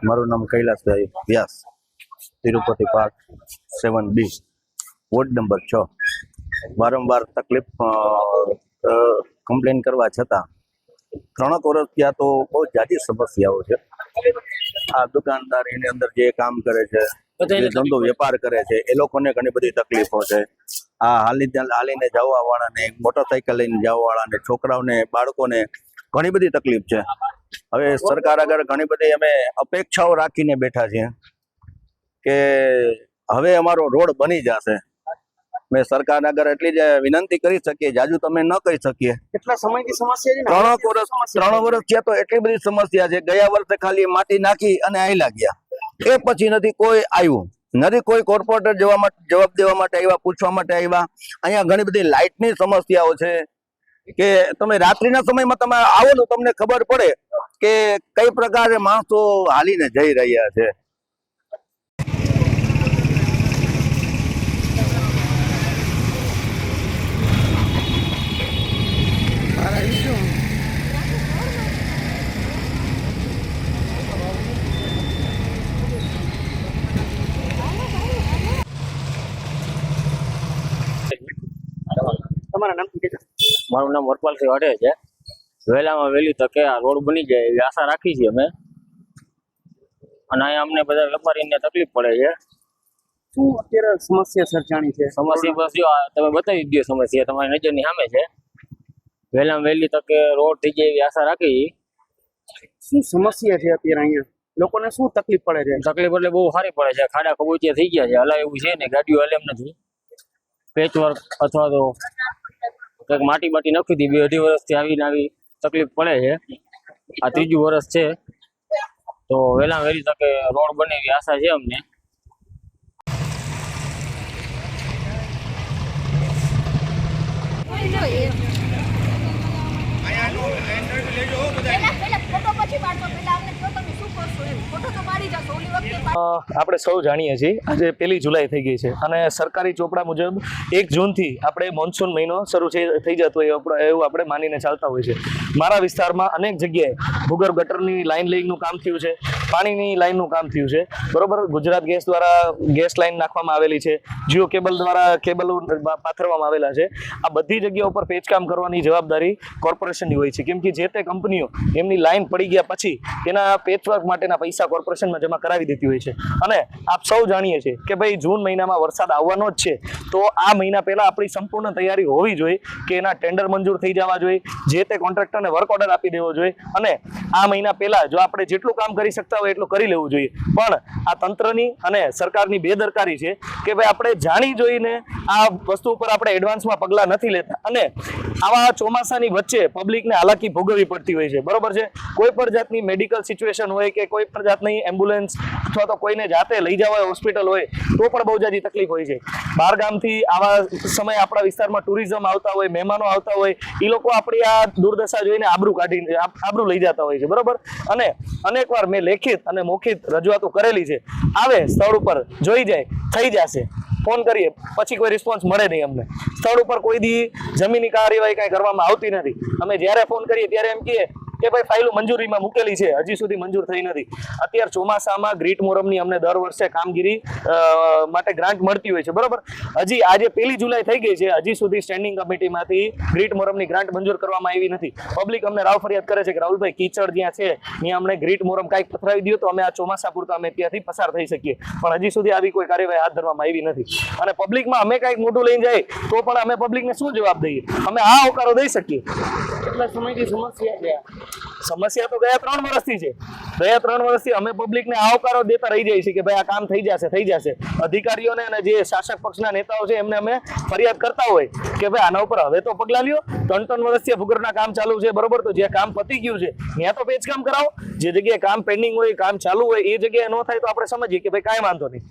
મારું નામ Kailasbhai Vyas, Tirupati park 7B, ward number 6। વારંવાર તકલીફ કમ્પ્લેન કરવા છતાં 3 વર્ષ ત્યાં તો બહુ જાજી સમસ્યાઓ છે। આ દુકાનદાર એની અંદર જે કામ કરે છે, જે ધંધો વેપાર કરે છે, એ લોકોને ઘણી બધી તકલીફો છે। આ હાલીને જવા વાળાને, મોટરસાઇકલ લઈને જવા વાળાને, છોકરાઓને, બાળકોને ઘણી બધી તકલીફ છે। હવે સરકાર આગળ ઘણી બધી અમે અપેક્ષાઓ રાખીને બેઠા છીએ કે હવે અમારો રોડ બની જશે। મેં સરકાર આગળ એટલી જ વિનંતી કરી શકીએ, જાજુ તમે ન કરી શકીએ। કેટલા સમયની સમસ્યા છે? 3 વર્ષ થયા તો એટલી બધી સમસ્યા છે। ગયા વર્ષે ખાલી માટી નાખી અને આયલા ગયા, એ પછી નથી કોઈ આવ્યું, નથી કોઈ કોર્પોરેટર જવાબ દેવા માટે આવ્યા, પૂછવા માટે આવ્યા। અહીંયા ઘણી બધી લાઇટની સમસ્યાઓ છે કે તમે રાત્રિના સમયમાં તમે આવો તો તમને ખબર પડે કે કઈ પ્રકારે માણસો હાલીને જઈ રહ્યા છે। તમારા નામ શું છે? મારું નામ વરપાલસિંહ વાઢે છે। વહેલામાં વહેલી તકે આ રોડ બની જાય એવી આશા રાખી છીએ અમે। અને અહીંયા અમને બધા વેપારીને તકલીફ પડે છે। શું અત્યારે સમસ્યા સર્જાણી છે? સમસ્યા બસ જો તમે બતાવી દો, સમસ્યા તમારી નજરની સામે છે। વહેલામાં વહેલી તકે રોડ થઈ જાય એવી આશા રાખી। શું સમસ્યા છે અત્યારે અહીંયા? લોકોને શું તકલીફ પડે છે? તકલીફ એટલે બહુ સારી પડે છે। ખાડા ખબોચિયા થઈ ગયા છે, હલાય એવું છે ને, ગાડીઓ હલે એમ નથી। પેચવર્ક અથવા તો કંઈક માટી નાખી હતી, 2-2.5 વર્ષથી આવીને આવી તકલીફ પડે છે। આ 3જું વર્ષ છે, તો વહેલા વહેલી તકે રોડ બને એવી આશા છે અમને। આપણે સૌ જાણીએ છીએ આજે 1 જુલાઈ થઈ ગઈ છે અને સરકારી ચોપડા મુજબ 1 જૂનથી આપણે મોન્સૂન મહિનો શરૂ થઈ જતો એવું આપણે માનીને ચાલતા હોય છે। મારા વિસ્તારમાં અનેક જગ્યાએ ભૂગર્ભ ગટરની લાઈન લેઇંગનું કામ થયું છે, પાણીની લાઈનનું કામ થયું છે, બરોબર। ગુજરાત ગેસ દ્વારા ગેસ લાઈન નાખવામાં આવેલી છે, જીઓ કેબલ દ્વારા કેબલો પાથરવામાં આવેલા છે। આ બધી જગ્યા ઉપર પેચકામ કરવાની જવાબદારી કોર્પોરેશનની હોય છે, કેમ કે જે તે કંપનીઓ એમની લાઈન પડી ગયા પછી એના પેચવર્ક માટેના પૈસા કોર્પોરેશનમાં જમા કરાવી દેતી હોય છે। અને આપ સૌ જાણીએ છીએ કે ભાઈ જૂન મહિનામાં વરસાદ આવવાનો જ છે, તો આ મહિના પહેલા આપણી સંપૂર્ણ તૈયારી હોવી જોઈએ કે એના ટેન્ડર મંજૂર થઈ જવા જોઈએ, જે તે કોન્ટ્રાક્ટરને વર્ક ઓર્ડર આપી દેવો જોઈએ અને આ મહિના પહેલા જો આપણે જેટલું કામ કરી શકતા હોય એટલું કરી લેવું જોઈએ। પણ આ તંત્રની અને સરકારની બેદરકારી છે કે ભાઈ આપણે જાણી જોઈને આ વસ્તુ ઉપર આપણે એડવાન્સમાં પગલાં નથી લેતા અને આવા ચોમાસાની વચ્ચે પબ્લિકને હાલાકી ભોગવવી પડતી હોય છે, બરોબર છે। કોઈ પણ જાતની મેડિકલ સિચ્યુએશન હોય કે કોઈ પણ જાતની એમ્બ્યુલન્સ અથવા તો કોઈને જાતે લઈ જવા હોય હોસ્પિટલ હોય તો પણ બહુ જાજી તકલીફ હોય છે। બહાર ગામથી આવા સમય આપણા વિસ્તારમાં ટુરિઝમ આવતા હોય, મહેમાનો આવતા હોય, એ લોકો આપણી આ દુર્દશા જોઈને આબરૂ લઈ જતા હોય છે, બરોબર। અને અનેકવાર મેં લેખિત અને મૌખિક રજૂઆતો કરેલી છે। આવે સ્થળ ઉપર જોઈ જાય, થઈ જશે, ફોન કરીએ પછી કોઈ રિસ્પોન્સ મળે નહીં અમને। સ્થળ ઉપર કોઈ દી જમીની કાર્યવાહી કાંઈ કરવામાં આવતી નથી। અમે જ્યારે ફોન કરીએ ત્યારે એમ કહીએ કે ભાઈ ફાઇલો મંજૂરીમાં મૂકેલી છે, હજી સુધી મંજૂર થઈ નથી। અત્યારે ચોમાસામાં ગ્રીટ મોરમની અમને દર વર્ષે કામગીરી માટે ગ્રાન્ટ મળતી હોય છે, બરોબર। હજી આજે 1 જુલાઈ થઈ ગઈ છે, હજી સુધી સ્ટેન્ડિંગ કમિટીમાંથી ગ્રીટ મોરમની ગ્રાન્ટ મંજૂર કરવામાં આવી નથી। પબ્લિક અમને રાવ ફરિયાદ કરે છે કે રાહુલભાઈ કીચડ જ્યાં છે ત્યાં અમને ગ્રીટ મોરમ કાંઈક પથરાવી દો તો અમે આ ચોમાસા પૂરતા અમે ત્યાંથી પસાર થઈ શકીએ, પણ હજી સુધી આવી કોઈ કાર્યવાહી હાથ ધરવામાં આવી નથી। અને પબ્લિકમાં અમે કાંઈક મોટું લઈને જાય તો પણ અમે પબ્લિકને શું જવાબ દઈએ? અમે આ આવકારો દઈ શકીએ? કેટલા સમયની સમસ્યા છે? સમસ્યા તો ગયા 3 વર્ષથી છે। ગયા 3 વર્ષથી અમે પબ્લિકને આવકારો દેતા રહી જાય છે કે ભાઈ આ કામ થઈ જશે। અધિકારીઓને અને જે શાસક પક્ષના નેતાઓ છે એમને અમે ફરિયાદ કરતા હોય કે ભાઈ આના ઉપર હવે તો પગલાં લ્યો। 3 વર્ષથી ભૂગર્ભના કામ ચાલુ છે, બરોબર, તો જે કામ પતી ગયું છે ત્યાં તો પેચ કામ કરાવો। જે જગ્યાએ કામ પેન્ડિંગ હોય, કામ ચાલુ હોય એ જગ્યાએ ન થાય તો આપણે સમજીએ કે ભાઈ કાંઈ વાંધો નહીં,